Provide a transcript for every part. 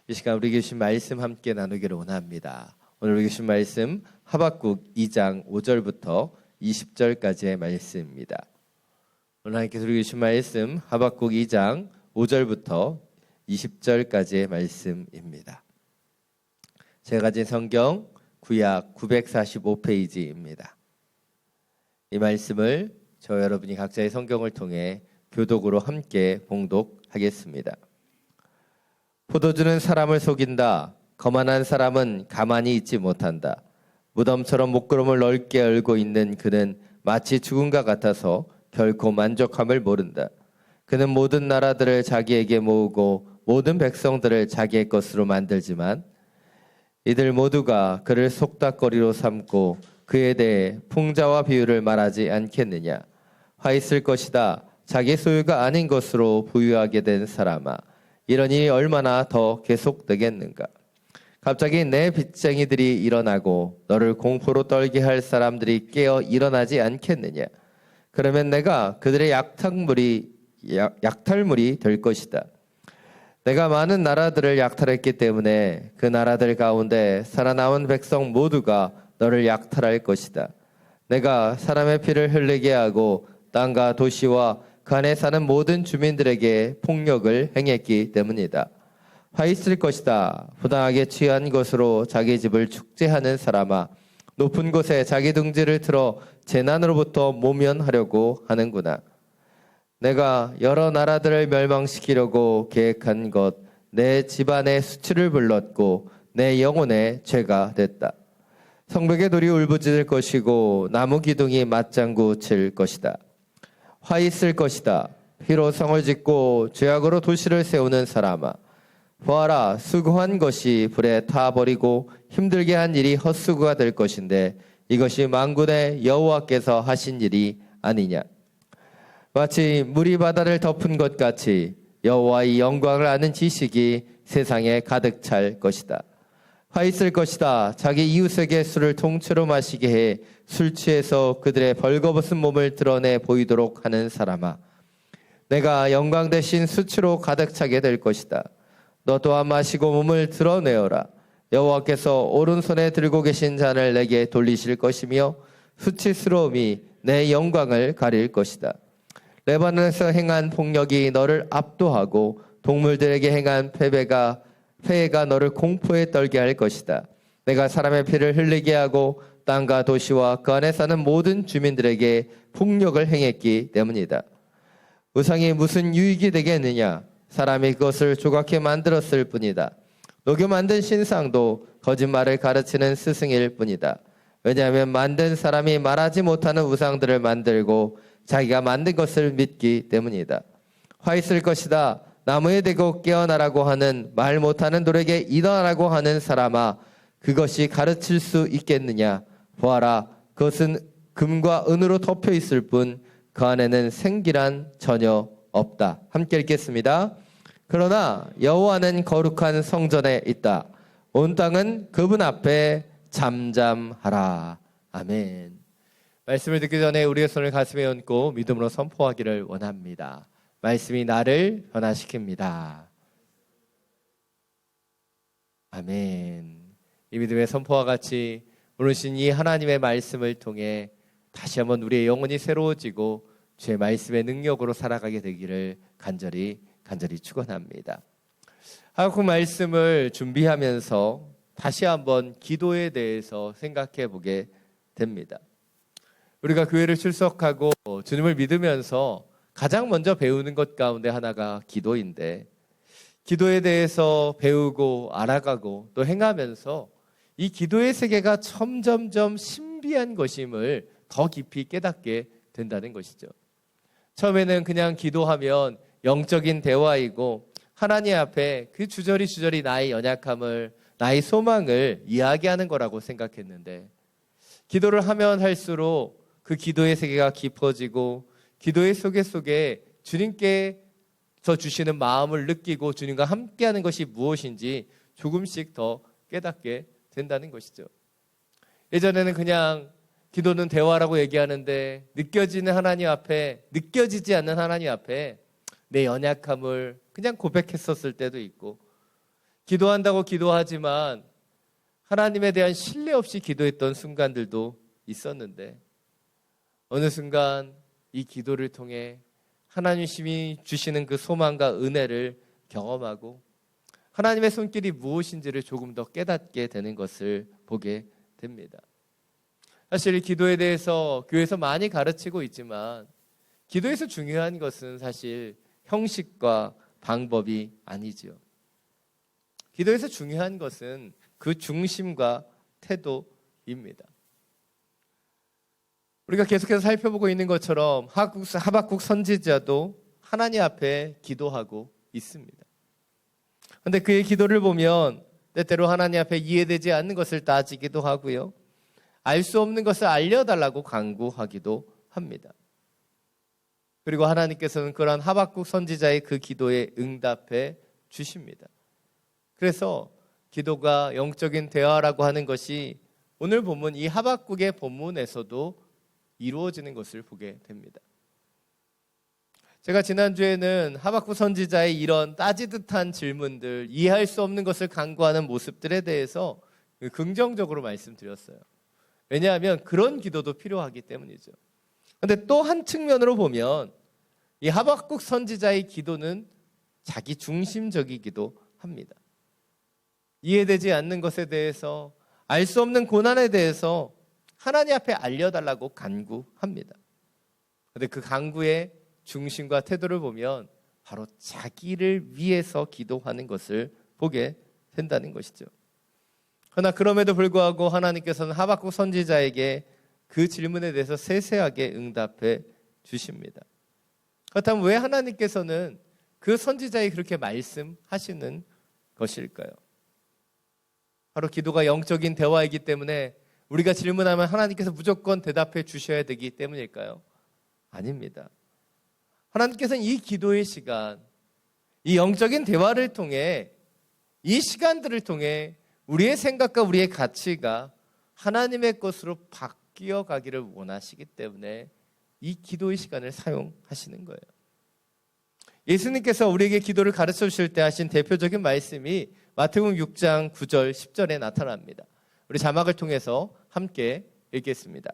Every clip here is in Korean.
이 시간 우리 주신 말씀 함께 나누기를 원합니다. 오늘 우리 주신 말씀 하박국 2장 5절부터 20절까지의 말씀입니다. 오늘 하나님께서 우리 주신 말씀 하박국 2장 5절부터 20절까지의 말씀입니다. 제가 가진 성경 구약 945페이지입니다. 이 말씀을 저 여러분이 각자의 성경을 통해 교독으로 함께 봉독하겠습니다. 포도주는 사람을 속인다. 거만한 사람은 가만히 있지 못한다. 무덤처럼 목구름을 넓게 열고 있는 그는 마치 죽음과 같아서 결코 만족함을 모른다. 그는 모든 나라들을 자기에게 모으고 모든 백성들을 자기의 것으로 만들지만 이들 모두가 그를 속닥거리로 삼고 그에 대해 풍자와 비유를 말하지 않겠느냐. 화 있을 것이다. 자기 소유가 아닌 것으로 부유하게 된 사람아. 이런 일이 얼마나 더 계속되겠는가. 갑자기 내 빚쟁이들이 일어나고 너를 공포로 떨게 할 사람들이 깨어 일어나지 않겠느냐. 그러면 내가 그들의 약탈물이 될 것이다. 내가 많은 나라들을 약탈했기 때문에 그 나라들 가운데 살아남은 백성 모두가 너를 약탈할 것이다. 내가 사람의 피를 흘리게 하고 땅과 도시와 그 안에 사는 모든 주민들에게 폭력을 행했기 때문이다. 화 있을 것이다. 부당하게 취한 것으로 자기 집을 축제하는 사람아. 높은 곳에 자기 둥지를 틀어 재난으로부터 모면하려고 하는구나. 내가 여러 나라들을 멸망시키려고 계획한 것, 내 집안의 수치를 불렀고 내 영혼의 죄가 됐다. 성벽의 돌이 울부짖을 것이고 나무 기둥이 맞장구 칠 것이다. 화 있을 것이다. 피로 성을 짓고 죄악으로 도시를 세우는 사람아. 보아라, 수고한 것이 불에 타버리고 힘들게 한 일이 헛수고가 될 것인데 이것이 만군의 여호와께서 하신 일이 아니냐. 마치 물이 바다를 덮은 것 같이 여호와의 영광을 아는 지식이 세상에 가득 찰 것이다. 화 있을 것이다. 자기 이웃에게 술을 통째로 마시게 해 술 취해서 그들의 벌거벗은 몸을 드러내 보이도록 하는 사람아. 내가 영광 대신 수치로 가득 차게 될 것이다. 너 또한 마시고 몸을 드러내어라. 여호와께서 오른손에 들고 계신 잔을 내게 돌리실 것이며 수치스러움이 내 영광을 가릴 것이다. 레바논에서 행한 폭력이 너를 압도하고 동물들에게 행한 폐해가 너를 공포에 떨게 할 것이다. 내가 사람의 피를 흘리게 하고 땅과 도시와 그 안에 사는 모든 주민들에게 폭력을 행했기 때문이다. 우상이 무슨 유익이 되겠느냐? 사람이 그것을 조각해 만들었을 뿐이다. 녹여 만든 신상도 거짓말을 가르치는 스승일 뿐이다. 왜냐하면 만든 사람이 말하지 못하는 우상들을 만들고 자기가 만든 것을 믿기 때문이다. 화 있을 것이다. 나무에 대고 깨어나라고 하는 말 못하는 돌에게 일어나라고 하는 사람아. 그것이 가르칠 수 있겠느냐. 보아라, 그것은 금과 은으로 덮여 있을 뿐 그 안에는 생기란 전혀 없다. 함께 읽겠습니다. 그러나 여호와는 거룩한 성전에 있다. 온 땅은 그분 앞에 잠잠하라. 아멘. 말씀을 듣기 전에 우리의 손을 가슴에 얹고 믿음으로 선포하기를 원합니다. 말씀이 나를 변화시킵니다. 아멘. 이 믿음의 선포와 같이 오늘 신 이 하나님의 말씀을 통해 다시 한번 우리의 영혼이 새로워지고 주의 말씀의 능력으로 살아가게 되기를 간절히 축원합니다. 하박국 말씀을 준비하면서 다시 한번 기도에 대해서 생각해 보게 됩니다. 우리가 교회를 출석하고 주님을 믿으면서 가장 먼저 배우는 것 가운데 하나가 기도인데, 기도에 대해서 배우고 알아가고 또 행하면서 이 기도의 세계가 점점점 신비한 것임을 더 깊이 깨닫게 된다는 것이죠. 처음에는 그냥 기도하면 영적인 대화이고 하나님 앞에 그 주저리 나의 연약함을, 나의 소망을 이야기하는 거라고 생각했는데, 기도를 하면 할수록 그 기도의 세계가 깊어지고 기도의 속에 주님께서 주시는 마음을 느끼고 주님과 함께하는 것이 무엇인지 조금씩 더 깨닫게 된다는 것이죠. 예전에는 그냥 기도는 대화라고 얘기하는데 느껴지지 않는 하나님 앞에 내 연약함을 그냥 고백했었을 때도 있고, 기도한다고 기도하지만 하나님에 대한 신뢰 없이 기도했던 순간들도 있었는데 어느 순간 이 기도를 통해 하나님이 주시는 그 소망과 은혜를 경험하고 하나님의 손길이 무엇인지를 조금 더 깨닫게 되는 것을 보게 됩니다. 사실 기도에 대해서 교회에서 많이 가르치고 있지만 기도에서 중요한 것은 사실 형식과 방법이 아니죠. 기도에서 중요한 것은 그 중심과 태도입니다. 우리가 계속해서 살펴보고 있는 것처럼 하박국 선지자도 하나님 앞에 기도하고 있습니다. 그런데 그의 기도를 보면 때때로 하나님 앞에 이해되지 않는 것을 따지기도 하고요. 알 수 없는 것을 알려달라고 간구하기도 합니다. 그리고 하나님께서는 그러한 하박국 선지자의 그 기도에 응답해 주십니다. 그래서 기도가 영적인 대화라고 하는 것이 오늘 본문 이 하박국의 본문에서도 이루어지는 것을 보게 됩니다. 제가 지난주에는 하박국 선지자의 이런 따지듯한 질문들, 이해할 수 없는 것을 간구하는 모습들에 대해서 긍정적으로 말씀드렸어요. 왜냐하면 그런 기도도 필요하기 때문이죠. 그런데 또 한 측면으로 보면 이 하박국 선지자의 기도는 자기 중심적이기도 합니다. 이해되지 않는 것에 대해서, 알 수 없는 고난에 대해서 하나님 앞에 알려달라고 간구합니다. 그런데 그 간구의 중심과 태도를 보면 바로 자기를 위해서 기도하는 것을 보게 된다는 것이죠. 그러나 그럼에도 불구하고 하나님께서는 하박국 선지자에게 그 질문에 대해서 세세하게 응답해 주십니다. 그렇다면 왜 하나님께서는 그 선지자에게 그렇게 말씀하시는 것일까요? 바로 기도가 영적인 대화이기 때문에 우리가 질문하면 하나님께서 무조건 대답해 주셔야 되기 때문일까요? 아닙니다. 하나님께서는 이 기도의 시간, 이 영적인 대화를 통해 이 시간들을 통해 우리의 생각과 우리의 가치가 하나님의 것으로 바뀌어 가기를 원하시기 때문에 이 기도의 시간을 사용하시는 거예요. 예수님께서 우리에게 기도를 가르쳐 주실 때 하신 대표적인 말씀이 마태복음 6장 9절 10절에 나타납니다. 우리 자막을 통해서 함께 읽겠습니다.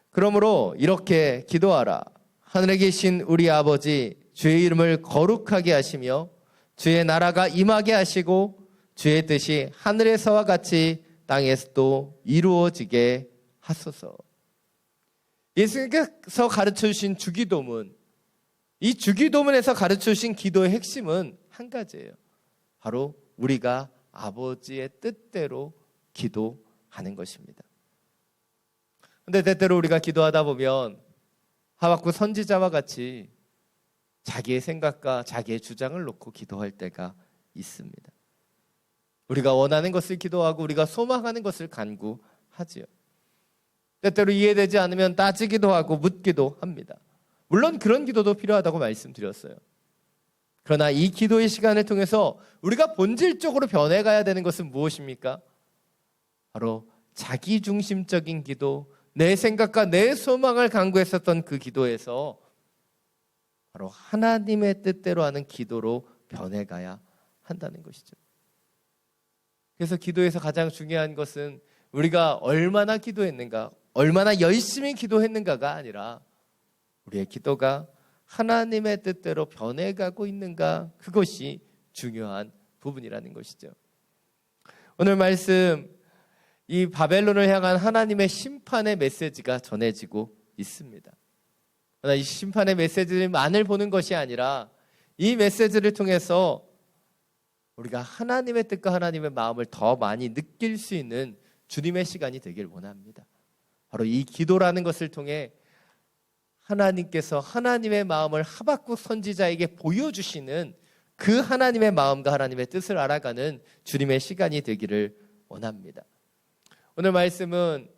그러므로 이렇게 기도하라. 하늘에 계신 우리 아버지, 주의 이름을 거룩하게 하시며 주의 나라가 임하게 하시고 주의 뜻이 하늘에서와 같이 땅에서도 이루어지게 하소서. 예수님께서 가르쳐 주신 주기도문, 이 주기도문에서 가르쳐 주신 기도의 핵심은 한 가지예요. 바로 우리가 아버지의 뜻대로 기도하는 것입니다. 그런데 때때로 우리가 기도하다 보면 하박국 선지자와 같이 자기의 생각과 자기의 주장을 놓고 기도할 때가 있습니다. 우리가 원하는 것을 기도하고 우리가 소망하는 것을 간구하지요. 때때로 이해되지 않으면 따지기도 하고 묻기도 합니다. 물론 그런 기도도 필요하다고 말씀드렸어요. 그러나 이 기도의 시간을 통해서 우리가 본질적으로 변해가야 되는 것은 무엇입니까? 바로 자기중심적인 기도, 내 생각과 내 소망을 간구했었던 그 기도에서 바로 하나님의 뜻대로 하는 기도로 변해가야 한다는 것이죠. 그래서 기도에서 가장 중요한 것은 우리가 얼마나 기도했는가, 얼마나 열심히 기도했는가가 아니라 우리의 기도가 하나님의 뜻대로 변해가고 있는가, 그것이 중요한 부분이라는 것이죠. 오늘 말씀, 이 바벨론을 향한 하나님의 심판의 메시지가 전해지고 있습니다. 그러나 이 심판의 메시지만을 보는 것이 아니라 이 메시지를 통해서 우리가 하나님의 뜻과 하나님의 마음을 더 많이 느낄 수 있는 주님의 시간이 되길 원합니다. 바로 이 기도라는 것을 통해 하나님께서 하나님의 마음을 하박국 선지자에게 보여주시는 그 하나님의 마음과 하나님의 뜻을 알아가는 주님의 시간이 되기를 원합니다. 오늘 말씀은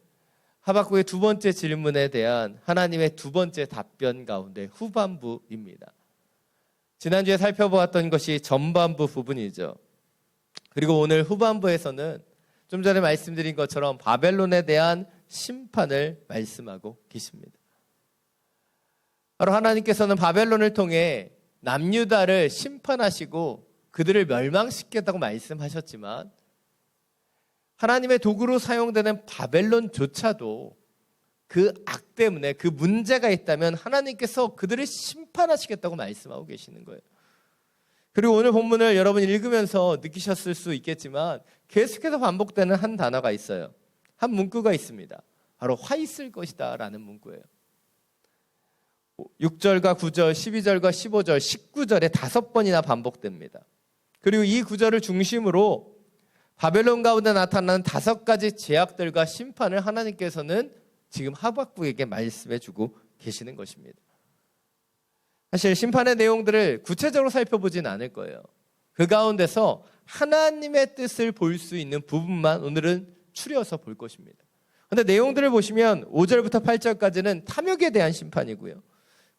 하박국의 두 번째 질문에 대한 하나님의 두 번째 답변 가운데 후반부입니다. 지난주에 살펴보았던 것이 전반부 부분이죠. 그리고 오늘 후반부에서는 좀 전에 말씀드린 것처럼 바벨론에 대한 심판을 말씀하고 계십니다. 바로 하나님께서는 바벨론을 통해 남유다를 심판하시고 그들을 멸망시키겠다고 말씀하셨지만 하나님의 도구로 사용되는 바벨론조차도 그 악 때문에 그 문제가 있다면 하나님께서 그들을 심판하시겠다고 말씀하고 계시는 거예요. 그리고 오늘 본문을 여러분 읽으면서 느끼셨을 수 있겠지만 계속해서 반복되는 한 단어가 있어요. 한 문구가 있습니다. 바로 화 있을 것이다 라는 문구예요. 6절과 9절, 12절과 15절, 19절에 5번이나 반복됩니다. 그리고 이 구절을 중심으로 바벨론 가운데 나타나는 5가지 제약들과 심판을 하나님께서는 지금 하박국에게 말씀해 주고 계시는 것입니다. 사실 심판의 내용들을 구체적으로 살펴보진 않을 거예요. 그 가운데서 하나님의 뜻을 볼 수 있는 부분만 오늘은 추려서 볼 것입니다. 그런데 내용들을 보시면 5절부터 8절까지는 탐욕에 대한 심판이고요.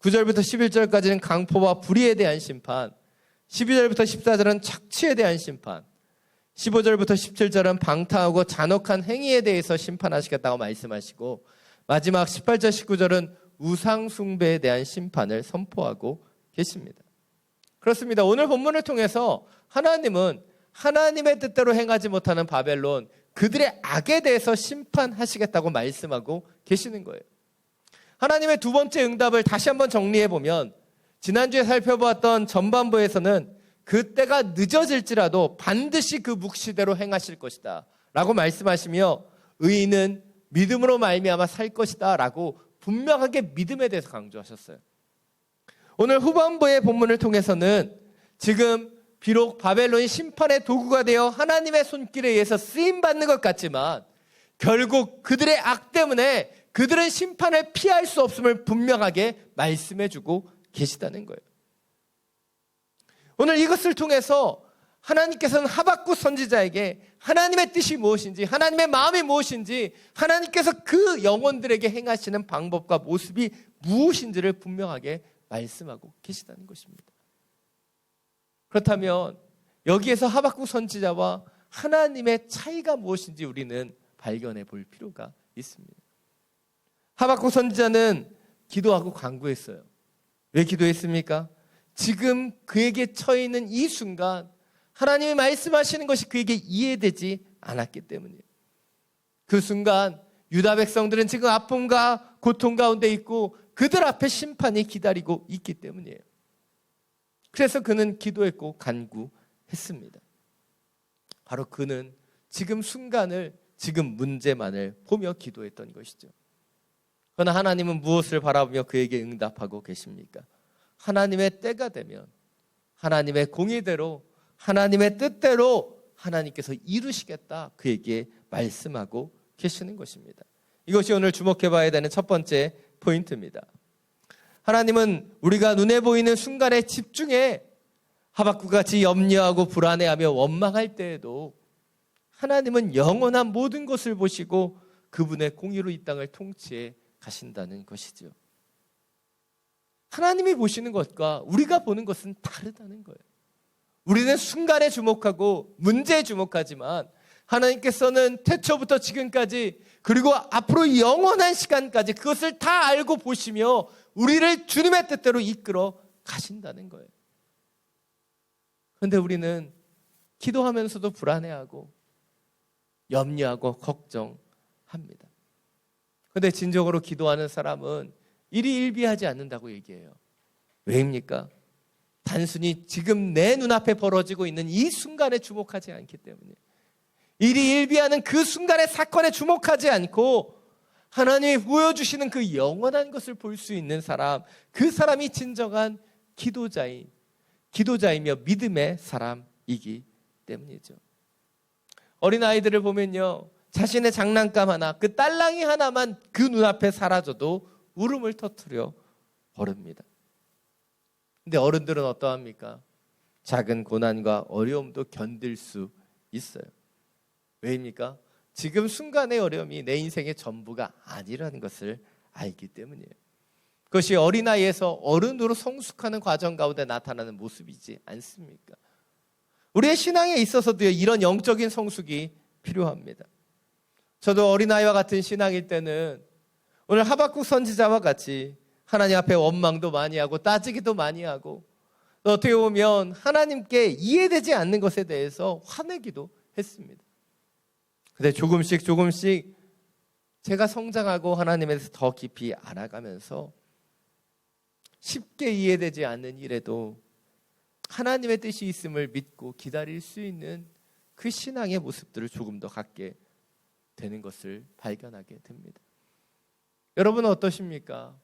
9절부터 11절까지는 강포와 불의에 대한 심판, 12절부터 14절은 착취에 대한 심판, 15절부터 17절은 방탕하고 잔혹한 행위에 대해서 심판하시겠다고 말씀하시고 마지막 18절 19절은 우상 숭배에 대한 심판을 선포하고 계십니다. 그렇습니다. 오늘 본문을 통해서 하나님은 하나님의 뜻대로 행하지 못하는 바벨론, 그들의 악에 대해서 심판하시겠다고 말씀하고 계시는 거예요. 하나님의 두 번째 응답을 다시 한번 정리해 보면 지난주에 살펴보았던 전반부에서는 그때가 늦어질지라도 반드시 그 묵시대로 행하실 것이다 라고 말씀하시며 의인은 믿음으로 말미암아 살 것이다 라고 분명하게 믿음에 대해서 강조하셨어요. 오늘 후반부의 본문을 통해서는 지금 비록 바벨론이 심판의 도구가 되어 하나님의 손길에 의해서 쓰임받는 것 같지만 결국 그들의 악 때문에 그들은 심판을 피할 수 없음을 분명하게 말씀해주고 계시다는 거예요. 오늘 이것을 통해서 하나님께서는 하박국 선지자에게 하나님의 뜻이 무엇인지, 하나님의 마음이 무엇인지, 하나님께서 그 영혼들에게 행하시는 방법과 모습이 무엇인지를 분명하게 말씀하고 계시다는 것입니다. 그렇다면 여기에서 하박국 선지자와 하나님의 차이가 무엇인지 우리는 발견해 볼 필요가 있습니다. 하박국 선지자는 기도하고 간구했어요. 왜 기도했습니까? 지금 그에게 처해 있는 이 순간 하나님이 말씀하시는 것이 그에게 이해되지 않았기 때문이에요. 그 순간 유다 백성들은 지금 아픔과 고통 가운데 있고 그들 앞에 심판이 기다리고 있기 때문이에요. 그래서 그는 기도했고 간구했습니다. 바로 그는 지금 순간을, 지금 문제만을 보며 기도했던 것이죠. 그러나 하나님은 무엇을 바라보며 그에게 응답하고 계십니까? 하나님의 때가 되면 하나님의 공의대로, 하나님의 뜻대로 하나님께서 이루시겠다 그에게 말씀하고 계시는 것입니다. 이것이 오늘 주목해 봐야 되는 첫 번째 포인트입니다. 하나님은 우리가 눈에 보이는 순간에 집중해 하박국같이 염려하고 불안해하며 원망할 때에도 하나님은 영원한 모든 것을 보시고 그분의 공의로 이 땅을 통치해 가신다는 것이죠. 하나님이 보시는 것과 우리가 보는 것은 다르다는 거예요. 우리는 순간에 주목하고 문제에 주목하지만 하나님께서는 태초부터 지금까지 그리고 앞으로 영원한 시간까지 그것을 다 알고 보시며 우리를 주님의 뜻대로 이끌어 가신다는 거예요. 그런데 우리는 기도하면서도 불안해하고 염려하고 걱정합니다. 그런데 진정으로 기도하는 사람은 일희일비하지 않는다고 얘기해요. 왜입니까? 단순히 지금 내 눈앞에 벌어지고 있는 이 순간에 주목하지 않기 때문에, 일희일비하는 그 순간의 사건에 주목하지 않고 하나님이 보여주시는 그 영원한 것을 볼 수 있는 사람, 그 사람이 진정한 기도자이며 믿음의 사람이기 때문이죠. 어린아이들을 보면요, 자신의 장난감 하나, 그 딸랑이 하나만 그 눈앞에 사라져도 울음을 터뜨려 버립니다. 근데 어른들은 어떠합니까? 작은 고난과 어려움도 견딜 수 있어요. 왜입니까? 지금 순간의 어려움이 내 인생의 전부가 아니라는 것을 알기 때문이에요. 그것이 어린아이에서 어른으로 성숙하는 과정 가운데 나타나는 모습이지 않습니까? 우리의 신앙에 있어서도 이런 영적인 성숙이 필요합니다. 저도 어린아이와 같은 신앙일 때는 오늘 하박국 선지자와 같이 하나님 앞에 원망도 많이 하고 따지기도 많이 하고 어떻게 보면 하나님께 이해되지 않는 것에 대해서 화내기도 했습니다. 근데 조금씩 제가 성장하고 하나님에 대해서 더 깊이 알아가면서 쉽게 이해되지 않는 일에도 하나님의 뜻이 있음을 믿고 기다릴 수 있는 그 신앙의 모습들을 조금 더 갖게 되는 것을 발견하게 됩니다. 여러분은 어떠십니까?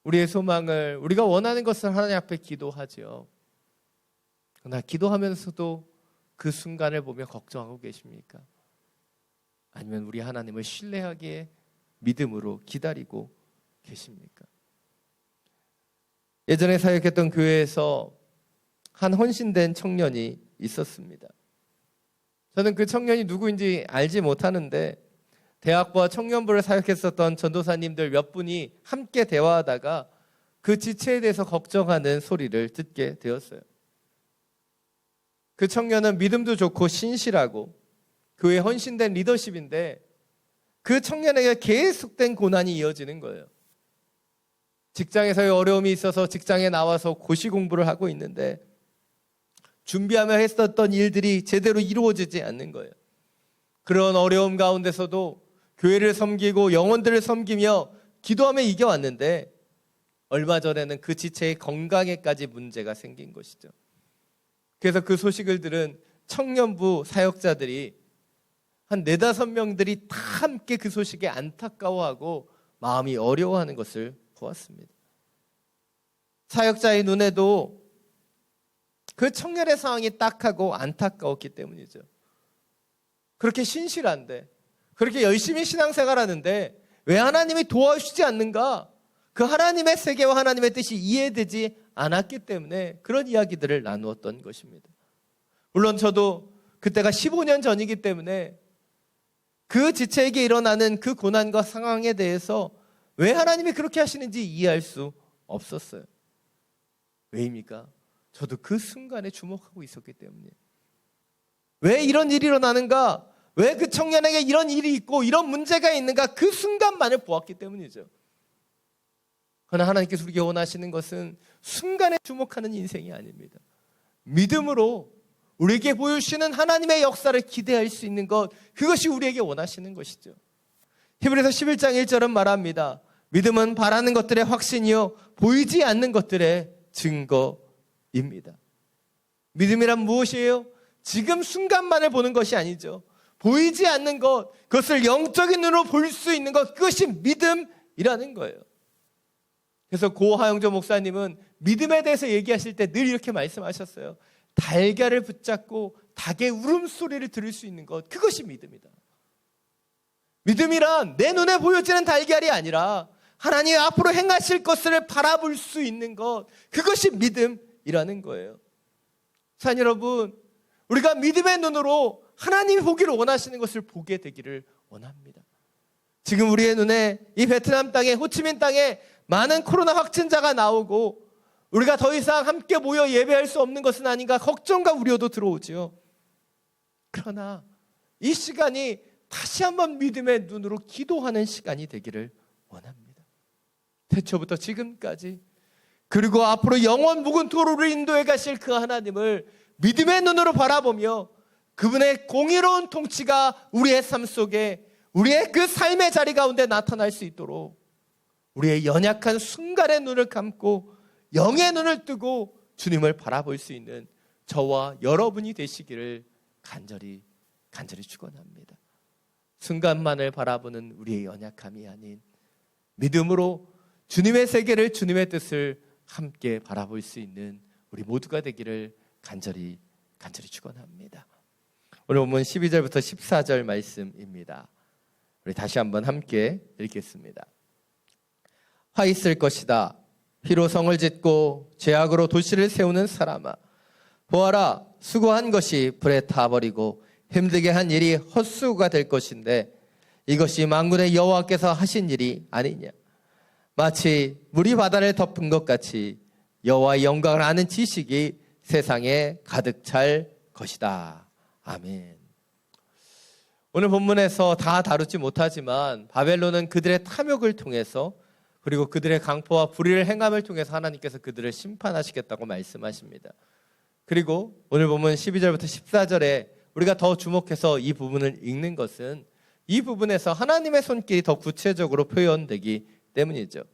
우리의 소망을, 우리가 원하는 것을 하나님 앞에 기도하죠. 그러나 기도하면서도 그 순간을 보며 걱정하고 계십니까? 아니면 우리 하나님을 신뢰하기에 믿음으로 기다리고 계십니까? 예전에 사역했던 교회에서 한 헌신된 청년이 있었습니다. 저는 그 청년이 누구인지 알지 못하는데 대학부와 청년부를 사역했었던 전도사님들 몇 분이 함께 대화하다가 그 지체에 대해서 걱정하는 소리를 듣게 되었어요. 그 청년은 믿음도 좋고 신실하고 교회 헌신된 리더십인데 그 청년에게 계속된 고난이 이어지는 거예요. 직장에서의 어려움이 있어서 직장에 나와서 고시 공부를 하고 있는데 준비하며 했었던 일들이 제대로 이루어지지 않는 거예요. 그런 어려움 가운데서도 교회를 섬기고 영혼들을 섬기며 기도하며 이겨왔는데 얼마 전에는 그 지체의 건강에까지 문제가 생긴 것이죠. 그래서 그 소식을 들은 청년부 사역자들이 한 4-5명들이 다 함께 그 소식에 안타까워하고 마음이 어려워하는 것을 보았습니다. 사역자의 눈에도 그 청년의 상황이 딱하고 안타까웠기 때문이죠. 그렇게 신실한데, 그렇게 열심히 신앙생활하는데 왜 하나님이 도와주시지 않는가? 그 하나님의 세계와 하나님의 뜻이 이해되지 않았기 때문에 그런 이야기들을 나누었던 것입니다. 물론 저도 그때가 15년 전이기 때문에 그 지체에게 일어나는 그 고난과 상황에 대해서 왜 하나님이 그렇게 하시는지 이해할 수 없었어요. 왜입니까? 저도 그 순간에 주목하고 있었기 때문이에요. 왜 이런 일이 일어나는가? 왜 그 청년에게 이런 일이 있고 이런 문제가 있는가? 그 순간만을 보았기 때문이죠. 그러나 하나님께서 우리에게 원하시는 것은 순간에 주목하는 인생이 아닙니다. 믿음으로 우리에게 보여주시는 하나님의 역사를 기대할 수 있는 것, 그것이 우리에게 원하시는 것이죠. 히브리서 11장 1절은 말합니다. 믿음은 바라는 것들의 확신이요 보이지 않는 것들의 증거입니다. 믿음이란 무엇이에요? 지금 순간만을 보는 것이 아니죠. 보이지 않는 것, 그것을 영적인 눈으로 볼 수 있는 것, 그것이 믿음이라는 거예요. 그래서 고 하영조 목사님은 믿음에 대해서 얘기하실 때 늘 이렇게 말씀하셨어요. 달걀을 붙잡고 닭의 울음소리를 들을 수 있는 것, 그것이 믿음이다. 믿음이란 내 눈에 보여지는 달걀이 아니라 하나님이 앞으로 행하실 것을 바라볼 수 있는 것, 그것이 믿음이라는 거예요. 자, 여러분, 우리가 믿음의 눈으로 하나님이 보기를 원하시는 것을 보게 되기를 원합니다. 지금 우리의 눈에 이 베트남 땅에, 호치민 땅에 많은 코로나 확진자가 나오고 우리가 더 이상 함께 모여 예배할 수 없는 것은 아닌가 걱정과 우려도 들어오지요. 그러나 이 시간이 다시 한번 믿음의 눈으로 기도하는 시간이 되기를 원합니다. 태초부터 지금까지, 그리고 앞으로 영원 무궁토로를 인도해 가실 그 하나님을 믿음의 눈으로 바라보며 그분의 공의로운 통치가 우리의 삶 속에, 우리의 그 삶의 자리 가운데 나타날 수 있도록 우리의 연약한 순간의 눈을 감고 영의 눈을 뜨고 주님을 바라볼 수 있는 저와 여러분이 되시기를 간절히 축원합니다. 순간만을 바라보는 우리의 연약함이 아닌 믿음으로 주님의 세계를, 주님의 뜻을 함께 바라볼 수 있는 우리 모두가 되기를 간절히 축원합니다. 오늘 본문 12절부터 14절 말씀입니다. 우리 다시 한번 함께 읽겠습니다. 화 있을 것이다. 피로 성을 짓고 죄악으로 도시를 세우는 사람아, 보아라, 수고한 것이 불에 타버리고 힘들게 한 일이 헛수고가 될 것인데 이것이 만군의 여호와께서 하신 일이 아니냐. 마치 물이 바다를 덮은 것 같이 여호와의 영광을 아는 지식이 세상에 가득 찰 것이다. 아멘. 오늘 본문에서 다 다루지 못하지만 바벨론은 그들의 탐욕을 통해서 그리고 그들의 강포와 불의를 행함을 통해서 하나님께서 그들을 심판하시겠다고 말씀하십니다. 그리고 오늘 보면 12절부터 14절에 우리가 더 주목해서 이 부분을 읽는 것은 이 부분에서 하나님의 손길이 더 구체적으로 표현되기 때문이죠.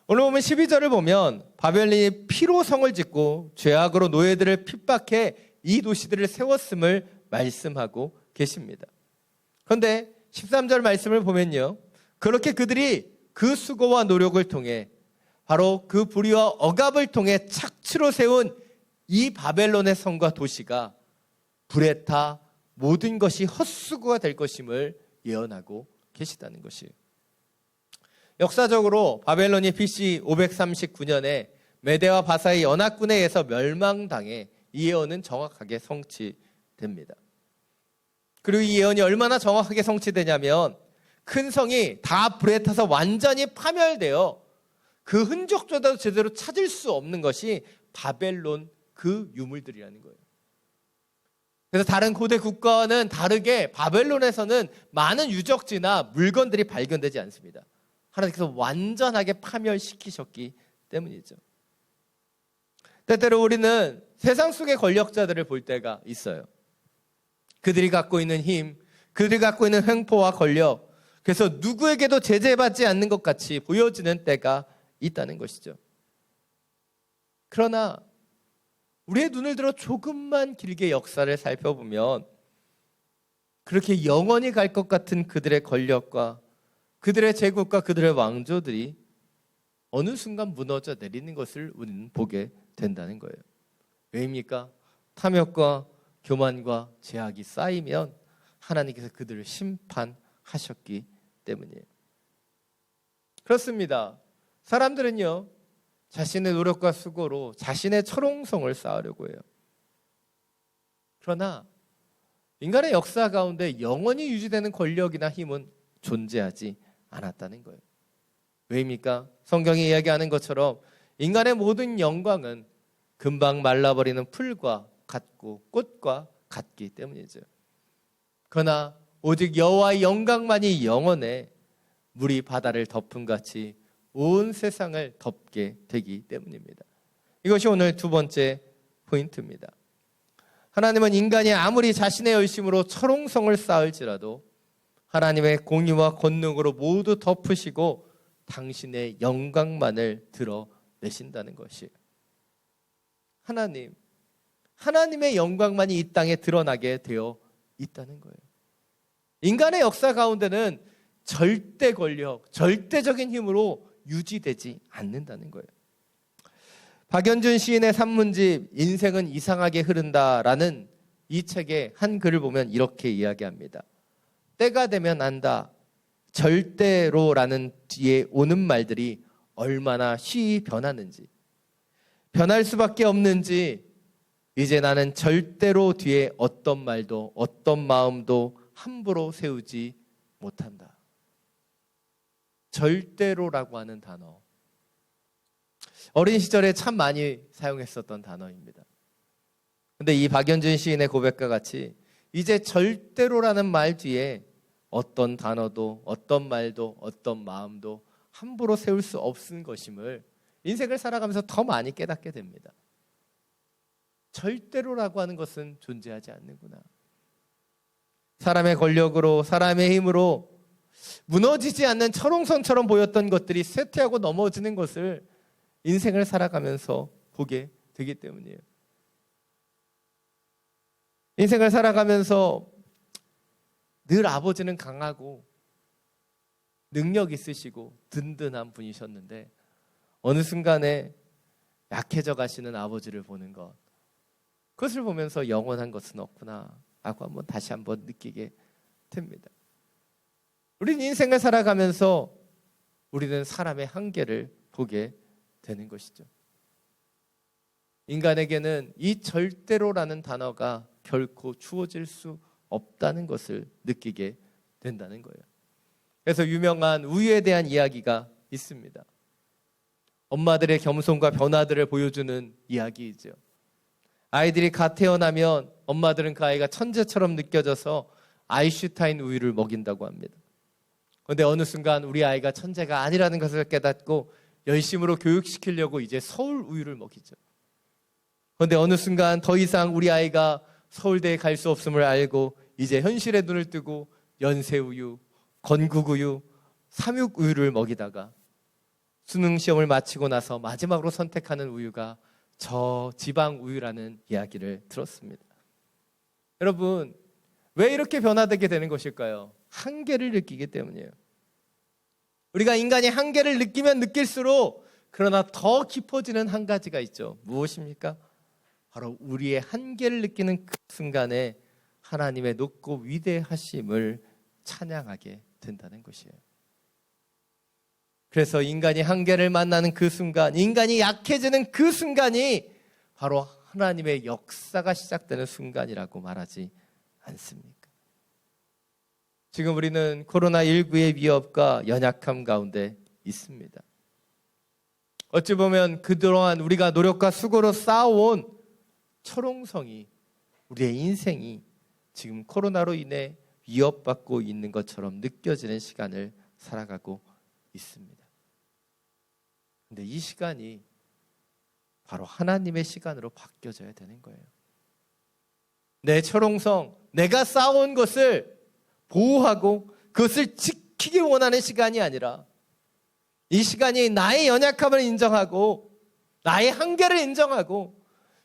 오늘 보면 12절을 보면 바벨론이 피로 성을 짓고 죄악으로 노예들을 핍박해 이 도시들을 세웠음을 말씀하고 계십니다. 그런데 13절 말씀을 보면요, 그렇게 그들이 그 수고와 노력을 통해 바로 그 불의와 억압을 통해 착취로 세운 이 바벨론의 성과 도시가 불에 타 모든 것이 헛수고가 될 것임을 예언하고 계시다는 것이에요. 역사적으로 바벨론이 BC 539년에 메대와 바사의 연합군에 의해서 멸망당해 이 예언은 정확하게 성취됩니다. 그리고 이 예언이 얼마나 정확하게 성취되냐면 큰 성이 다 불에 타서 완전히 파멸되어 그 흔적조차도 제대로 찾을 수 없는 것이 바벨론 그 유물들이라는 거예요. 그래서 다른 고대 국가와는 다르게 바벨론에서는 많은 유적지나 물건들이 발견되지 않습니다. 하나님께서 완전하게 파멸시키셨기 때문이죠. 때때로 우리는 세상 속의 권력자들을 볼 때가 있어요. 그들이 갖고 있는 힘, 그들이 갖고 있는 횡포와 권력, 그래서 누구에게도 제재받지 않는 것 같이 보여지는 때가 있다는 것이죠. 그러나 우리의 눈을 들어 조금만 길게 역사를 살펴보면 그렇게 영원히 갈 것 같은 그들의 권력과 그들의 제국과 그들의 왕조들이 어느 순간 무너져 내리는 것을 우리는 보게 된다는 거예요. 왜입니까? 탐욕과 교만과 죄악이 쌓이면 하나님께서 그들을 심판하셨기 때문이에요. 그렇습니다. 사람들은요, 자신의 노력과 수고로 자신의 철옹성을 쌓으려고 해요. 그러나 인간의 역사 가운데 영원히 유지되는 권력이나 힘은 존재하지 않았다는 거예요. 왜입니까? 성경이 이야기하는 것처럼 인간의 모든 영광은 금방 말라버리는 풀과 같고 꽃과 같기 때문이죠. 그러나 오직 여호와의 영광만이 영원해 물이 바다를 덮은 같이 온 세상을 덮게 되기 때문입니다. 이것이 오늘 두 번째 포인트입니다. 하나님은 인간이 아무리 자신의 열심으로 철옹성을 쌓을지라도 하나님의 공의와 권능으로 모두 덮으시고 당신의 영광만을 드러내신다는 것이에요. 하나님의 영광만이 이 땅에 드러나게 되어 있다는 거예요. 인간의 역사 가운데는 절대 권력, 절대적인 힘으로 유지되지 않는다는 거예요. 박연준 시인의 산문집 인생은 이상하게 흐른다라는 이 책의 한 글을 보면 이렇게 이야기합니다. 때가 되면 안다. 절대로라는 뒤에 오는 말들이 얼마나 쉬이 변하는지, 변할 수밖에 없는지 이제 나는 절대로 뒤에 어떤 말도 어떤 마음도 함부로 세우지 못한다. 절대로라고 하는 단어, 어린 시절에 참 많이 사용했었던 단어입니다. 근데 이 박연준 시인의 고백과 같이 이제 절대로라는 말 뒤에 어떤 단어도 어떤 말도 어떤 마음도 함부로 세울 수 없은 것임을 인생을 살아가면서 더 많이 깨닫게 됩니다. 절대로라고 하는 것은 존재하지 않는구나. 사람의 권력으로, 사람의 힘으로 무너지지 않는 철옹성처럼 보였던 것들이 쇠퇴하고 넘어지는 것을 인생을 살아가면서 보게 되기 때문이에요. 인생을 살아가면서 늘 아버지는 강하고 능력 있으시고 든든한 분이셨는데 어느 순간에 약해져 가시는 아버지를 보는 것, 그것을 보면서 영원한 것은 없구나 라고 다시 한번 느끼게 됩니다. 우리는 인생을 살아가면서 우리는 사람의 한계를 보게 되는 것이죠. 인간에게는 이 절대로라는 단어가 결코 주어질 수 없다는 것을 느끼게 된다는 거예요. 그래서 유명한 우유에 대한 이야기가 있습니다. 엄마들의 겸손과 변화들을 보여주는 이야기이죠. 아이들이 갓 태어나면 엄마들은 그 아이가 천재처럼 느껴져서 아인슈타인 우유를 먹인다고 합니다. 그런데 어느 순간 우리 아이가 천재가 아니라는 것을 깨닫고 열심으로 교육시키려고 이제 서울 우유를 먹이죠. 그런데 어느 순간 더 이상 우리 아이가 서울대에 갈 수 없음을 알고 이제 현실에 눈을 뜨고 연세우유, 건국우유, 삼육우유를 먹이다가 수능 시험을 마치고 나서 마지막으로 선택하는 우유가 저지방우유라는 이야기를 들었습니다. 여러분, 왜 이렇게 변화되게 되는 것일까요? 한계를 느끼기 때문이에요. 우리가 인간이 한계를 느끼면 느낄수록 그러나 더 깊어지는 한 가지가 있죠. 무엇입니까? 바로 우리의 한계를 느끼는 그 순간에 하나님의 높고 위대하심을 찬양하게 된다는 것이에요. 그래서 인간이 한계를 만나는 그 순간, 인간이 약해지는 그 순간이 바로 하나님의 역사가 시작되는 순간이라고 말하지 않습니까? 지금 우리는 코로나19의 위협과 연약함 가운데 있습니다. 어찌 보면 그동안 우리가 노력과 수고로 쌓아온 철옹성이, 우리의 인생이 지금 코로나로 인해 위협받고 있는 것처럼 느껴지는 시간을 살아가고 있습니다. 그런데 이 시간이 바로 하나님의 시간으로 바뀌어져야 되는 거예요. 내 철옹성, 내가 쌓아온 것을 보호하고 그것을 지키기 원하는 시간이 아니라 이 시간이 나의 연약함을 인정하고 나의 한계를 인정하고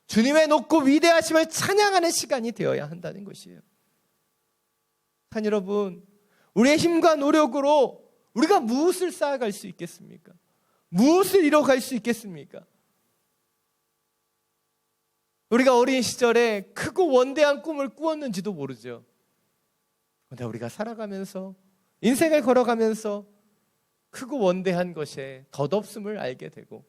주님의 높고 위대하심을 찬양하는 시간이 되어야 한다는 것이에요. 산 여러분, 우리의 힘과 노력으로 우리가 무엇을 쌓아갈 수 있겠습니까? 무엇을 이뤄갈 수 있겠습니까? 우리가 어린 시절에 크고 원대한 꿈을 꾸었는지도 모르죠. 그런데 우리가 살아가면서 인생을 걸어가면서 크고 원대한 것에 덧없음을 알게 되고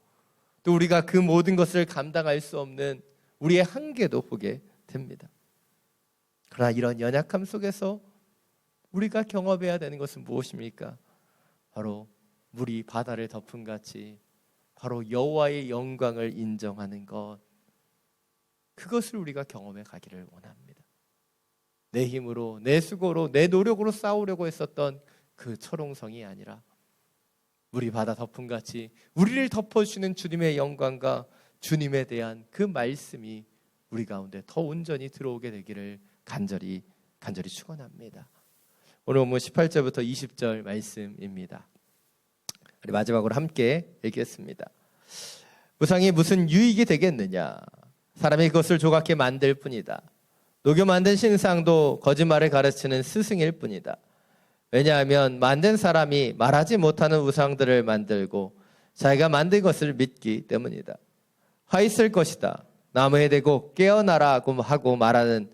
또 우리가 그 모든 것을 감당할 수 없는 우리의 한계도 보게 됩니다. 그러나 이런 연약함 속에서 우리가 경험해야 되는 것은 무엇입니까? 바로 물이 바다를 덮은 같이 바로 여호와의 영광을 인정하는 것, 그것을 우리가 경험해 가기를 원합니다. 내 힘으로, 내 수고로, 내 노력으로 쌓으려고 했었던 그 철옹성이 아니라 물이 바다 덮은 같이 우리를 덮어주시는 주님의 영광과 주님에 대한 그 말씀이 우리 가운데 더 온전히 들어오게 되기를 간절히 축원합니다. 오늘 본문 18절부터 20절 말씀입니다. 우리 마지막으로 함께 읽겠습니다. 우상이 무슨 유익이 되겠느냐? 사람이 그것을 조각해 만들 뿐이다. 녹여 만든 신상도 거짓말을 가르치는 스승일 뿐이다. 왜냐하면 만든 사람이 말하지 못하는 우상들을 만들고 자기가 만든 것을 믿기 때문이다. 화 있을 것이다. 나무에 대고 깨어나라고 하고 말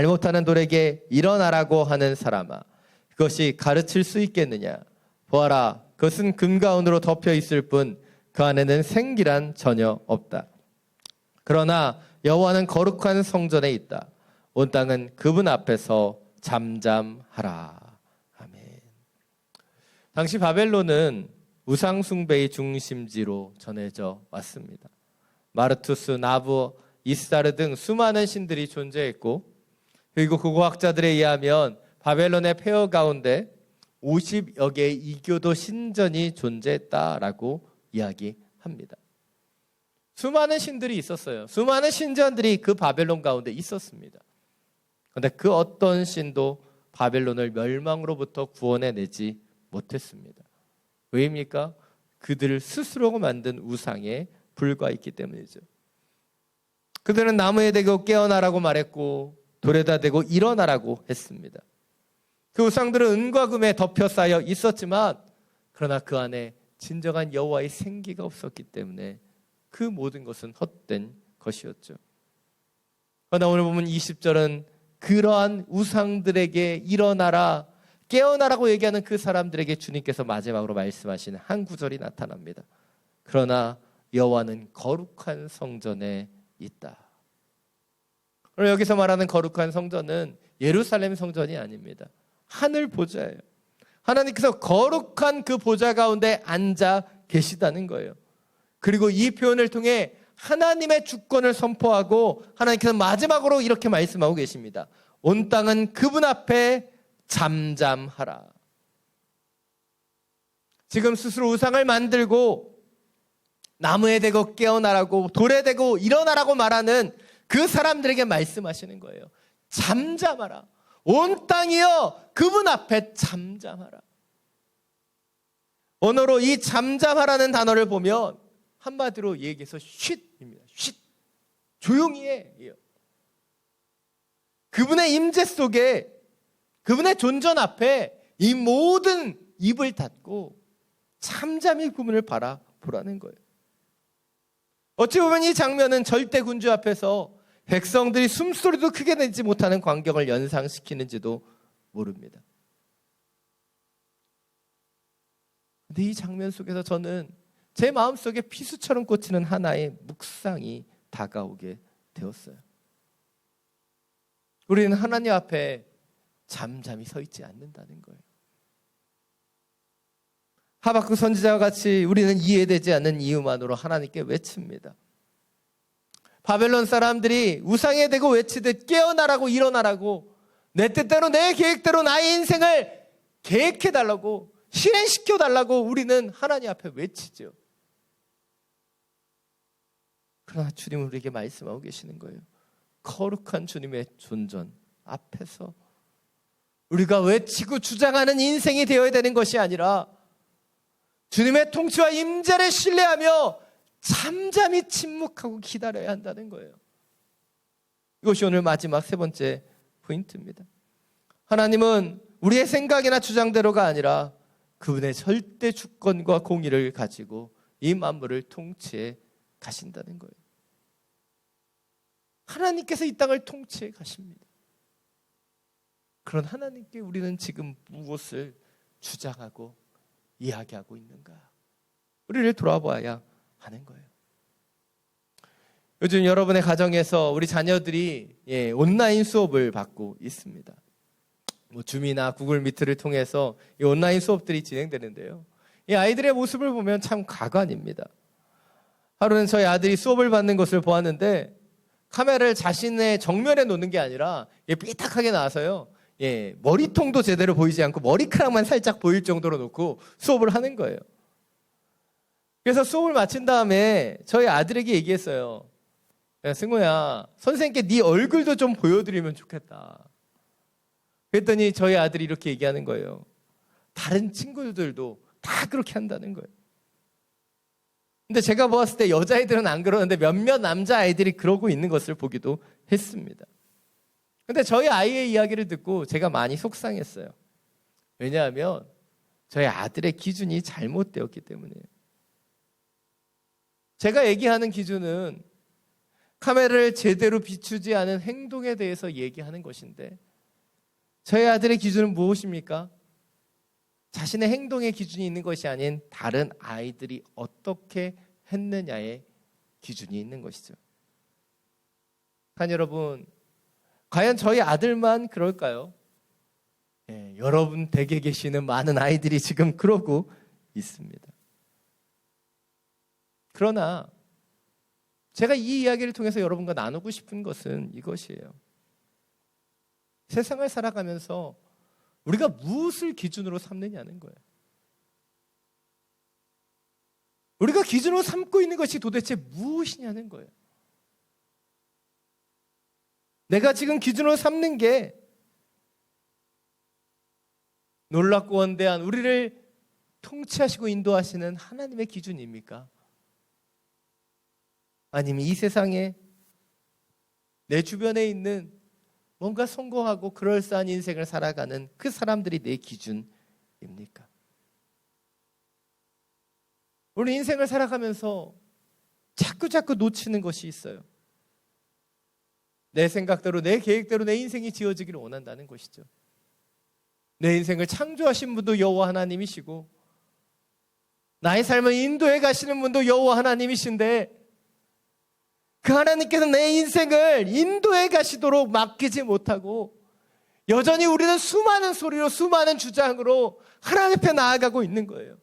못하는 돌에게 일어나라고 하는 사람아, 그것이 가르칠 수 있겠느냐? 보아라, 그것은 금가운으로 덮여 있을 뿐 그 안에는 생기란 전혀 없다. 그러나 여호와는 거룩한 성전에 있다. 온 땅은 그분 앞에서 잠잠하라. 아멘. 당시 바벨론은 우상 숭배의 중심지로 전해져 왔습니다. 마르투스, 나부, 이스타르 등 수많은 신들이 존재했고, 그리고 고고학자들에 의하면 바벨론의 폐허 가운데 50여 개의 이교도 신전이 존재했다라고 이야기합니다. 수많은 신들이 있었어요. 수많은 신전들이 그 바벨론 가운데 있었습니다. 그런데 그 어떤 신도 바벨론을 멸망으로부터 구원해내지 못했습니다. 왜입니까? 그들 스스로가 만든 우상에 불과했기 때문이죠. 그들은 나무에 대고 깨어나라고 말했고 돌에다 대고 일어나라고 했습니다. 그 우상들은 은과 금에 덮여 쌓여 있었지만 그러나 그 안에 진정한 여호와의 생기가 없었기 때문에 그 모든 것은 헛된 것이었죠. 그러나 오늘 보면 20절은 그러한 우상들에게 일어나라, 깨어나라고 얘기하는 그 사람들에게 주님께서 마지막으로 말씀하시는 한 구절이 나타납니다. 그러나 여호와는 거룩한 성전에 있다. 오늘 여기서 말하는 거룩한 성전은 예루살렘 성전이 아닙니다. 하늘 보좌예요. 하나님께서 거룩한 그 보좌 가운데 앉아 계시다는 거예요. 그리고 이 표현을 통해 하나님의 주권을 선포하고 하나님께서 마지막으로 이렇게 말씀하고 계십니다. 온 땅은 그분 앞에 잠잠하라. 지금 스스로 우상을 만들고 나무에 대고 깨어나라고, 돌에 대고 일어나라고 말하는 그 사람들에게 말씀하시는 거예요. 잠잠하라. 온 땅이여 그분 앞에 잠잠하라. 언어로 이 잠잠하라는 단어를 보면 한마디로 얘기해서 쉿입니다. 쉿. 조용히 해. 그분의 임재 속에, 그분의 존전 앞에 이 모든 입을 닫고 잠잠히 그분을 바라보라는 거예요. 어찌 보면 이 장면은 절대 군주 앞에서 백성들이 숨소리도 크게 내지 못하는 광경을 연상시키는지도 모릅니다. 근데 이 장면 속에서 저는 제 마음속에 피수처럼 꽂히는 하나의 묵상이 다가오게 되었어요. 우리는 하나님 앞에 잠잠히 서 있지 않는다는 거예요. 하박국 선지자와 같이 우리는 이해되지 않는 이유만으로 하나님께 외칩니다. 바벨론 사람들이 우상에 대고 외치듯 깨어나라고, 일어나라고, 내 뜻대로 내 계획대로 나의 인생을 계획해달라고, 실행시켜달라고 우리는 하나님 앞에 외치죠. 그러나 주님은 우리에게 말씀하고 계시는 거예요. 거룩한 주님의 존전 앞에서 우리가 외치고 주장하는 인생이 되어야 되는 것이 아니라 주님의 통치와 임재를 신뢰하며 잠잠히 침묵하고 기다려야 한다는 거예요. 이것이 오늘 마지막 세 번째 포인트입니다. 하나님은 우리의 생각이나 주장대로가 아니라 그분의 절대 주권과 공의를 가지고 이 만물을 통치해 가신다는 거예요. 하나님께서 이 땅을 통치해 가십니다. 그런 하나님께 우리는 지금 무엇을 주장하고 이야기하고 있는가? 우리를 돌아봐야 하는 거예요. 요즘 여러분의 가정에서 우리 자녀들이 온라인 수업을 받고 있습니다. 줌이나 구글 미트를 통해서 이 온라인 수업들이 진행되는데요. 이 아이들의 모습을 보면 참 가관입니다. 하루는 저희 아들이 수업을 받는 것을 보았는데 카메라를 자신의 정면에 놓는 게 아니라 삐딱하게 나와서요. 머리통도 제대로 보이지 않고 머리카락만 살짝 보일 정도로 놓고 수업을 하는 거예요. 그래서 수업을 마친 다음에 저희 아들에게 얘기했어요. 야, 승우야, 선생님께 네 얼굴도 좀 보여드리면 좋겠다. 그랬더니 저희 아들이 이렇게 얘기하는 거예요. 다른 친구들도 다 그렇게 한다는 거예요. 근데 제가 보았을 때 여자아이들은 안 그러는데 몇몇 남자아이들이 그러고 있는 것을 보기도 했습니다. 근데 저희 아이의 이야기를 듣고 제가 많이 속상했어요. 왜냐하면 저희 아들의 기준이 잘못되었기 때문이에요. 제가 얘기하는 기준은 카메라를 제대로 비추지 않은 행동에 대해서 얘기하는 것인데 저희 아들의 기준은 무엇입니까? 자신의 행동의 기준이 있는 것이 아닌 다른 아이들이 어떻게 했느냐의 기준이 있는 것이죠. 여러분, 과연 저희 아들만 그럴까요? 여러분 댁에 계시는 많은 아이들이 지금 그러고 있습니다. 그러나 제가 이 이야기를 통해서 여러분과 나누고 싶은 것은 이것이에요. 세상을 살아가면서 우리가 무엇을 기준으로 삼느냐는 거예요. 우리가 기준으로 삼고 있는 것이 도대체 무엇이냐는 거예요. 내가 지금 기준으로 삼는 게 놀랍고 원대한 우리를 통치하시고 인도하시는 하나님의 기준입니까? 아니면 이 세상에 내 주변에 있는 뭔가 성공하고 그럴싸한 인생을 살아가는 그 사람들이 내 기준입니까? 우리 인생을 살아가면서 자꾸 놓치는 것이 있어요. 내 생각대로 내 계획대로 내 인생이 지어지기를 원한다는 것이죠. 내 인생을 창조하신 분도 여호와 하나님이시고 나의 삶을 인도해 가시는 분도 여호와 하나님이신데 그 하나님께서 내 인생을 인도해 가시도록 맡기지 못하고 여전히 우리는 수많은 소리로 수많은 주장으로 하나님 앞에 나아가고 있는 거예요.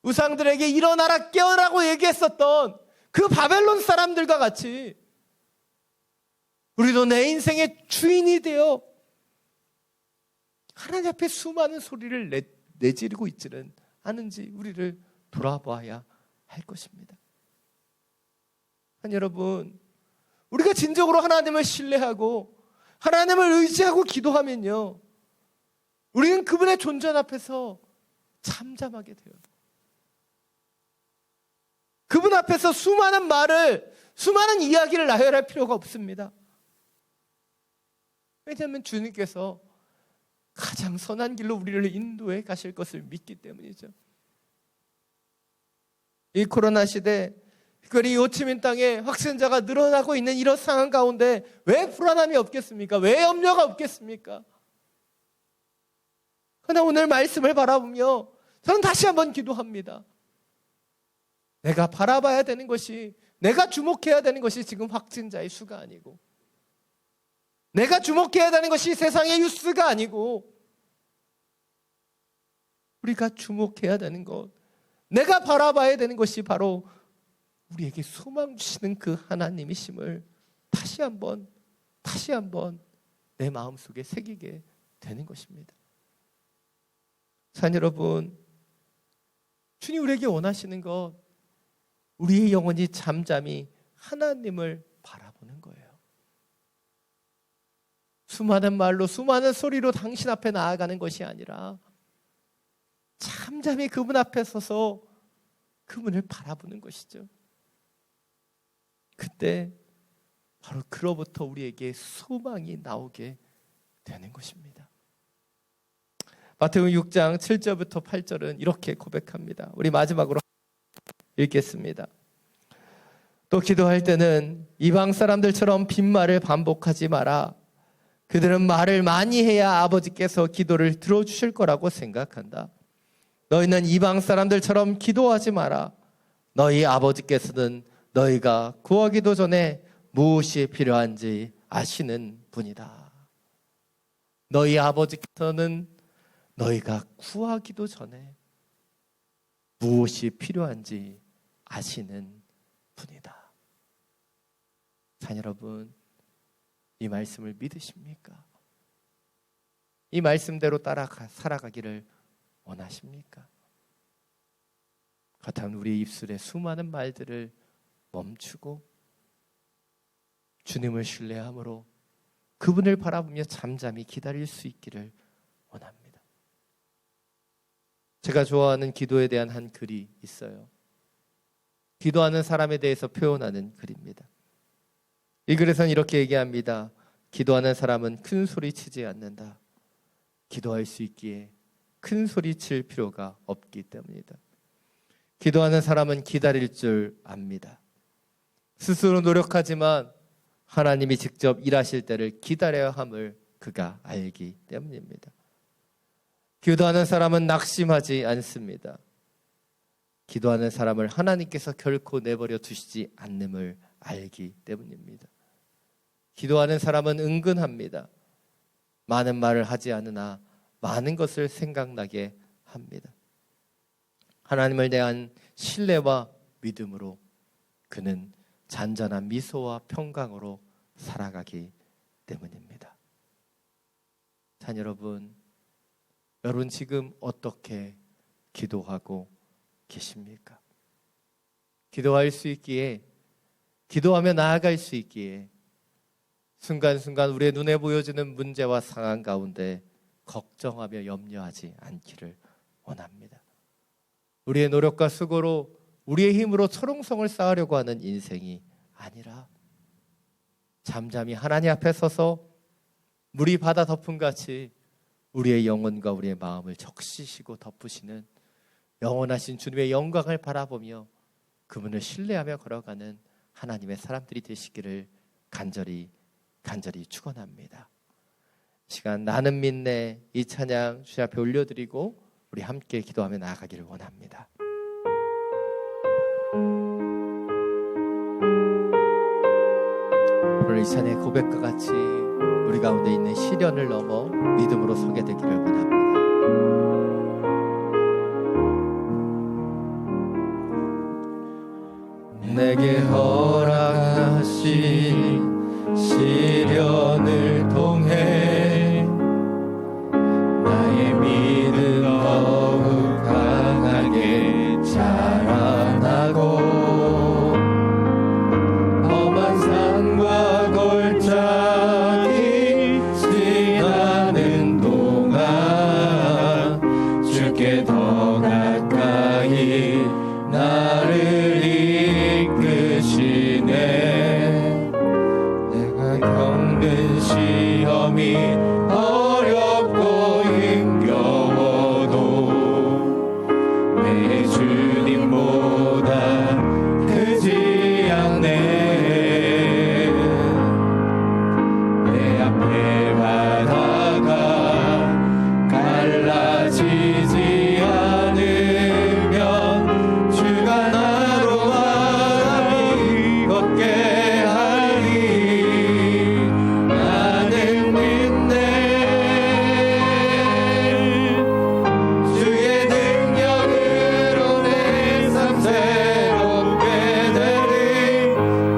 우상들에게 일어나라 깨어나라고 얘기했었던 그 바벨론 사람들과 같이 우리도 내 인생의 주인이 되어 하나님 앞에 수많은 소리를 내지르고 있지는 않은지 우리를 돌아봐야 할 것입니다. 여러분, 우리가 진정으로 하나님을 신뢰하고 하나님을 의지하고 기도하면요, 우리는 그분의 존재 앞에서 잠잠하게 돼요. 그분 앞에서 수많은 이야기를 나열할 필요가 없습니다. 왜냐하면 주님께서 가장 선한 길로 우리를 인도해 가실 것을 믿기 때문이죠. 이 코로나 시대, 특별히 호치민 땅에 확진자가 늘어나고 있는 이런 상황 가운데 왜 불안함이 없겠습니까? 왜 염려가 없겠습니까? 그러나 오늘 말씀을 바라보며 저는 다시 한번 기도합니다. 내가 바라봐야 되는 것이, 내가 주목해야 되는 것이 지금 확진자의 수가 아니고, 내가 주목해야 되는 것이 세상의 뉴스가 아니고, 우리가 주목해야 되는 것, 내가 바라봐야 되는 것이 바로 우리에게 소망 주시는 그 하나님이심을 다시 한번 내 마음속에 새기게 되는 것입니다. 사랑 여러분, 주님 우리에게 원하시는 것, 우리의 영혼이 잠잠히 하나님을 바라보는 거예요. 수많은 말로, 수많은 소리로 당신 앞에 나아가는 것이 아니라 잠잠히 그분 앞에 서서 그분을 바라보는 것이죠. 그때 바로 그로부터 우리에게 소망이 나오게 되는 것입니다. 마태복음 6장 7절부터 8절은 이렇게 고백합니다. 우리 마지막으로 읽겠습니다. 또 기도할 때는 이방 사람들처럼 빈말을 반복하지 마라. 그들은 말을 많이 해야 아버지께서 기도를 들어주실 거라고 생각한다. 너희는 이방 사람들처럼 기도하지 마라. 너희 아버지께서는 너희가 구하기도 전에 무엇이 필요한지 아시는 분이다. 너희 아버지께서는 너희가 구하기도 전에 무엇이 필요한지 아시는 분이다. 자, 여러분, 이 말씀을 믿으십니까? 이 말씀대로 살아가기를 원하십니까? 그렇다면 우리 입술에 수많은 말들을 멈추고 주님을 신뢰함으로 그분을 바라보며 잠잠히 기다릴 수 있기를 원합니다. 제가 좋아하는 기도에 대한 한 글이 있어요. 기도하는 사람에 대해서 표현하는 글입니다. 이 글에서는 이렇게 얘기합니다. 기도하는 사람은 큰 소리 치지 않는다. 기도할 수 있기에 큰 소리 칠 필요가 없기 때문이다. 기도하는 사람은 기다릴 줄 압니다. 스스로 노력하지만 하나님이 직접 일하실 때를 기다려야 함을 그가 알기 때문입니다. 기도하는 사람은 낙심하지 않습니다. 기도하는 사람을 하나님께서 결코 내버려 두시지 않음을 알기 때문입니다. 기도하는 사람은 은근합니다. 많은 말을 하지 않으나 많은 것을 생각나게 합니다. 하나님을 대한 신뢰와 믿음으로 그는 잔잔한 미소와 평강으로 살아가기 때문입니다. 자, 여러분 지금 어떻게 기도하고 계십니까? 기도할 수 있기에, 기도하며 나아갈 수 있기에 순간순간 우리의 눈에 보여지는 문제와 상황 가운데 걱정하며 염려하지 않기를 원합니다. 우리의 노력과 수고로, 우리의 힘으로 철옹성을 쌓으려고 하는 인생이 아니라 잠잠히 하나님 앞에 서서 물이 바다 덮음 같이 우리의 영혼과 우리의 마음을 적시시고 덮으시는 영원하신 주님의 영광을 바라보며 그분을 신뢰하며 걸어가는 하나님의 사람들이 되시기를 간절히 축원합니다. 시간 나는 믿네 이 찬양 주님 앞에 올려드리고 우리 함께 기도하며 나아가기를 원합니다. 오늘 이 찬양의 고백과 같이 우리 가운데 있는 시련을 넘어 믿음으로 서게 되기를 원합니다. 내게 허락하신 시련을 통해 겪는 시험이 어렵고 힘겨워도 내 주님보다 크지 않네. 내 앞에 바다가 갈라지지 않으면 주가 나로 바람이 걷게 하리. 나는 믿네. 주의 능력으로 내 삶 새롭게 되리.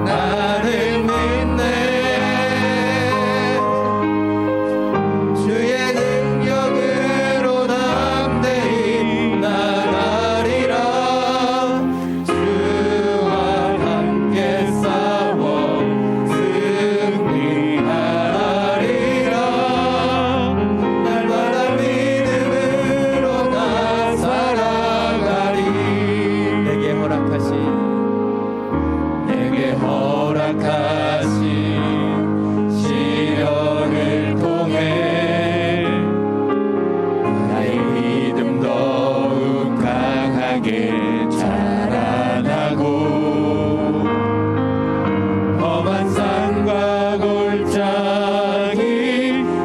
나는 믿네. 주의 능력으로 담대히 나가리라. 주와 함께 싸워 승리하리라. 날마다 믿음으로 나 살아가리. 내게 허락하신 시련을 통해 나의 믿음 더욱 강하게 자라나고 험한 산과 골짜기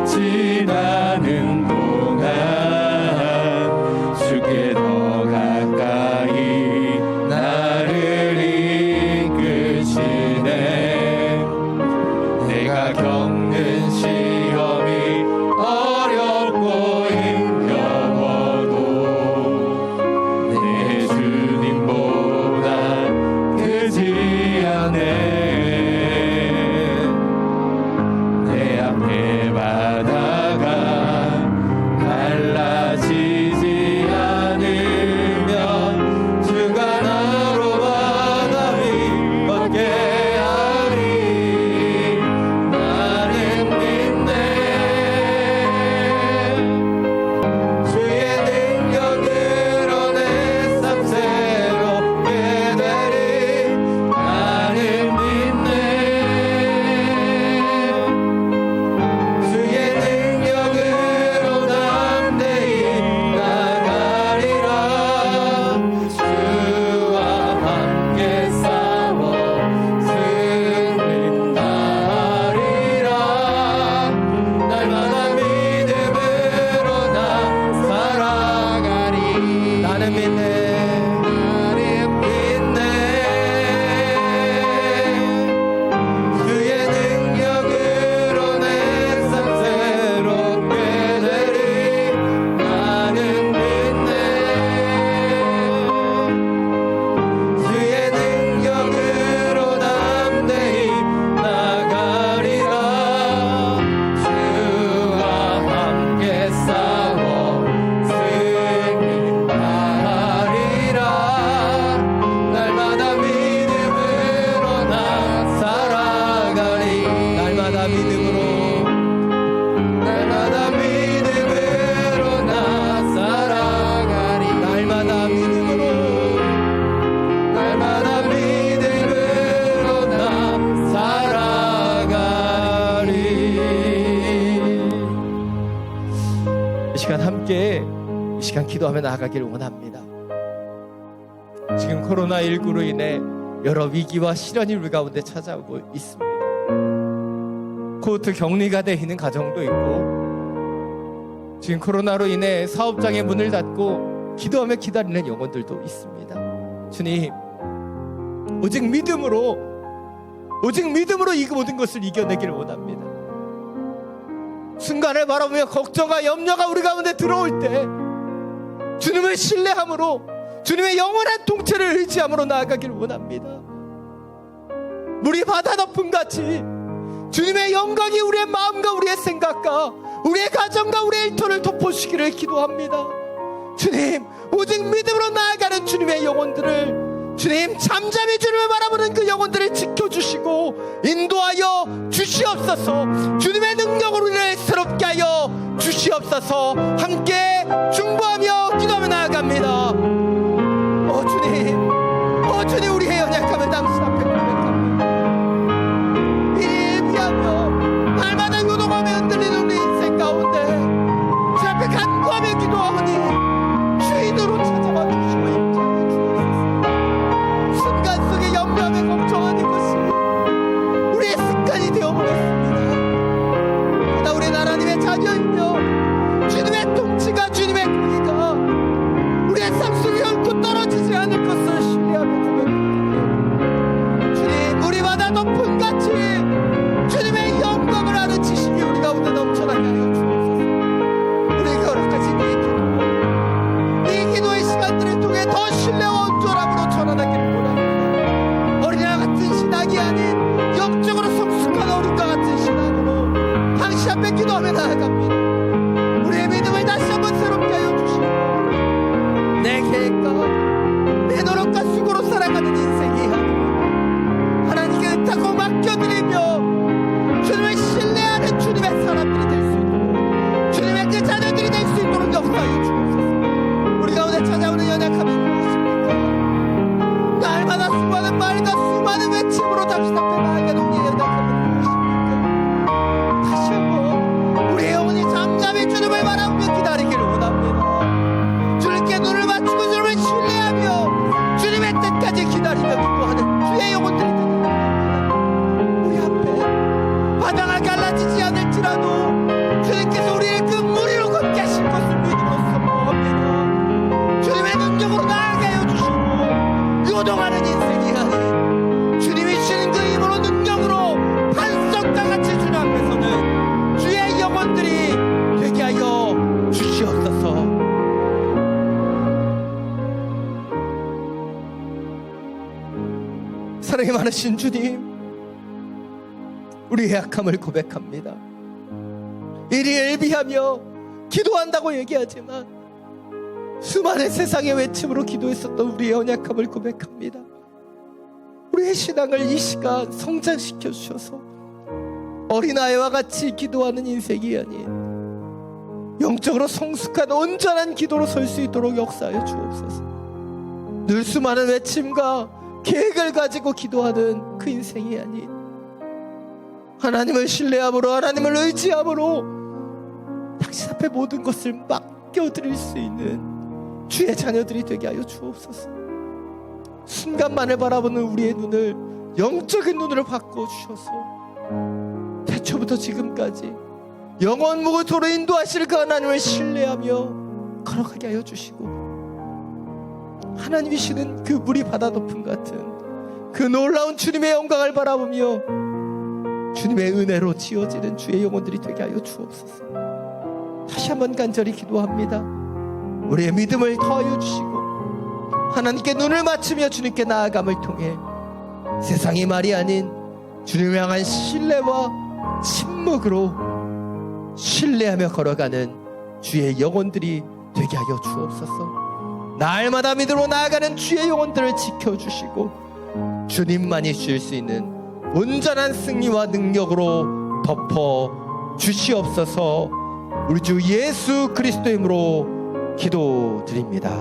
지나는 동안 주께 더 가까이 나를 이끄시네. 내가 겪는 시험이 어렵고 힘겨워도 내 주님보다 크지 않네. 내 앞에 바다가 갈라지지 않으면 주가 나로 바람이 걷게 하리. 나는 믿네. 주의 능력으로 내 삶 새롭게 되리. 나는 믿네. 주의 능력으로 담대히 나가리라. 주와 함께 싸워 승리하리라. 날마다 믿음으로 나 살아가리. 나는 믿네. 주의 능력으로 내 삶 새롭게 되리. 나는 믿네. 주의 능력으로 담대히 나가리라. 주와 함께 싸워 승리하리라. 날마다 믿음으로 나 살아가리. 날마다 믿음으로 나 살아가리. 날마다 믿음으로 나 살아가리. 이 시간 함께 이 시간 기도하며 나아가기를 원합니다. 지금 코로나19로 인해 여러 위기와 시련이 우리 가운데 찾아오고 있습니다. 곧 격리가 되어 있는 가정도 있고, 지금 코로나로 인해 사업장의 문을 닫고 기도하며 기다리는 영혼들도 있습니다. 주님, 오직 믿음으로 이 모든 것을 이겨내기를 원합니다. 순간을 바라보며 걱정과 염려가 우리 가운데 들어올 때 주님을 신뢰함으로, 주님의 영원한 통치를 의지함으로 나아가기를 원합니다. 물이 바다 덮음같이 주님의 영광이 우리의 마음과 우리의 생각과 우리의 가정과 우리의 일터를 덮어주시기를 기도합니다. 주님, 오직 믿음으로 나아가는 주님의 영혼들을, 주님, 잠잠히 주님을 바라보는 그 영혼들을 지켜주시고 인도하여 주시옵소서. 주님의 능력으로 우리를 새롭게 하여 주시옵소서. 함께 중보하며 기도하며 나아갑니다. 주님, 우리의 연약함을 당신 앞에 고백합니다. 이를 위하여 날마다 기도하며 나아갑니다. 우리의 믿음을 다시 한번 새롭게 하여 주시고 내 계획과 내 노력과 수고로 살아가는 인생이 하나님께 의탁하고 맡겨드리며 주님을 신뢰하는 주님의 사람들이 될 수 있도록, 주님의 그 자녀들이 될 수 있도록 역사하여 주옵소서. 우리 가운데 찾아오는 연약함이 무엇입니까? 날마다 수많은 말과 수많은 외침으로 당신 앞에 나아가는 우리의 연약함은 무엇입니까? 다시 한번 우리의 영혼이 잠잠히 주님을 바라보며 기다리기를 원합니다. 주님께 눈을 맞추고 주님을 신뢰하며 주님의 뜻까지 기다리며 기도하는 주의 영혼들이 되는 우리 앞에 바다가 갈라지지 않을지라도 주님께서 우리를 그 무리로 걷게 하실 것을 믿음으로 선포합니다. 주님의 능력으로 나아가게 하여 주시고 요동하는 인생이 아닌 주님이 주신 그 힘으로 능력으로 반석과 같이 주님 앞에서는 주의 영혼들이 되게 하여 주시옵소서. 사랑이 많으신 주님, 우리의 약함을 고백합니다. 이리를 비하며 기도한다고 얘기하지만 수많은 세상의 외침으로 기도했었던 우리의 연약함을 고백합니다. 우리의 신앙을 이 시간 성장시켜 주셔서 어린아이와 같이 기도하는 인생이 아닌 영적으로 성숙한 온전한 기도로 설 수 있도록 역사하여 주옵소서. 늘 수많은 외침과 계획을 가지고 기도하는 그 인생이 아닌 하나님을 신뢰함으로, 하나님을 의지함으로 당신 앞에 모든 것을 맡겨드릴 수 있는 주의 자녀들이 되게 하여 주옵소서. 순간만을 바라보는 우리의 눈을 영적인 눈으로 바꿔주셔서 태초부터 지금까지 영원 무고토로 인도하실 그 하나님을 신뢰하며 걸어가게 하여 주시고, 하나님이시는 그 물이 바다 덮음 같은 그 놀라운 주님의 영광을 바라보며 주님의 은혜로 지어지는 주의 영혼들이 되게 하여 주옵소서. 다시 한번 간절히 기도합니다. 우리의 믿음을 더하여 주시고 하나님께 눈을 맞추며 주님께 나아감을 통해 세상의 말이 아닌 주님을 향한 신뢰와 침묵으로 신뢰하며 걸어가는 주의 영혼들이 되게 하여 주옵소서. 날마다 믿음으로 나아가는 주의 영혼들을 지켜주시고 주님만이 주실 수 있는 온전한 승리와 능력으로 덮어 주시옵소서. 우리 주 예수 그리스도의 이름으로 기도드립니다.